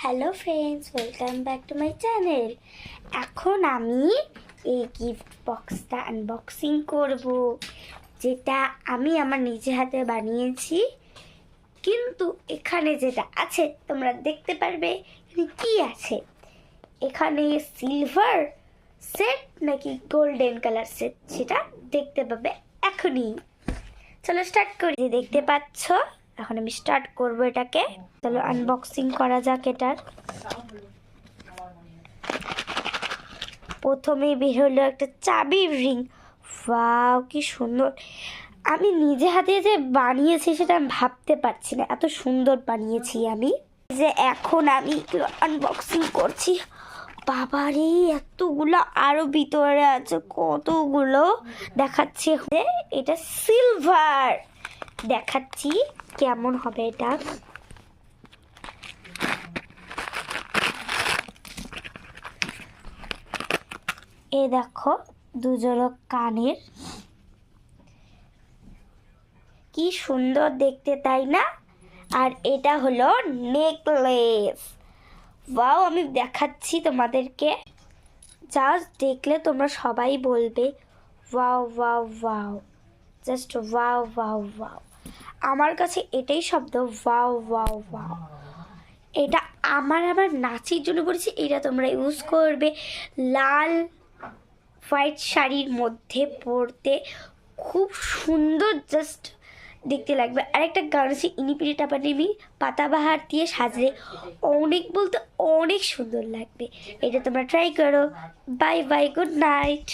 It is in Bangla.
Hello friends, welcome back to my channel. এখন আমি এই গিফট বক্সটা আনবক্সিং করব, যেটা আমি আমার নিজে হাতে বানিয়েছি। কিন্তু এখানে যেটা আছে তোমরা দেখতে পারবে কি আছে। এখানে সিলভার সেট নাকি গোল্ডেন কালার সেট সেটা দেখতে পাবে এখনই। চলো স্টার্ট করি। যে দেখতে পাচ্ছ, এখন আমি স্টার্ট করব এটাকে। চলো আনবক্সিং করা যাক এটার। প্রথমেই বের হলো একটা চাবির রিং। ওয়াও, কি সুন্দর! আমি নিজে হাতে যে বানিয়েছি সেটা আমি ভাবতে পারছি না, এত সুন্দর বানিয়েছি আমি। যে এখন আমি আনবক্সিং করছি। বাবারে, এতগুলো আরো ভিতরে আছে, কতগুলো দেখাচ্ছি। এটা সিলভার, দেখাচ্ছি কেমন হবে এটা। এ দেখো, দুজোড়া কানের, কি সুন্দর দেখতে, তাই না? আর এটা হলো নেকলেস। ওয়াও, আমি দেখাচ্ছি তোমাদেরকে, জাস্ট দেখলে তোমরা সবাই বলবে wow wow wow, just wow wow wow. আমার কাছে এটাই শব্দ, ওয়াও ওয়াও ওয়াও। এটা আমার নাচের জন্য করেছি। এটা তোমরা ইউজ করবে লাল হোয়াইট শাড়ির মধ্যে পরতে, খুব সুন্দর জাস্ট দেখতে লাগবে। আরেকটা গান আছে, ইনিপিনি টাপানিমি পাতাবাহার দিয়ে সাজলে অনেক বলতে অনেক সুন্দর লাগবে। এটা তোমরা ট্রাই করো। Bye bye, good night.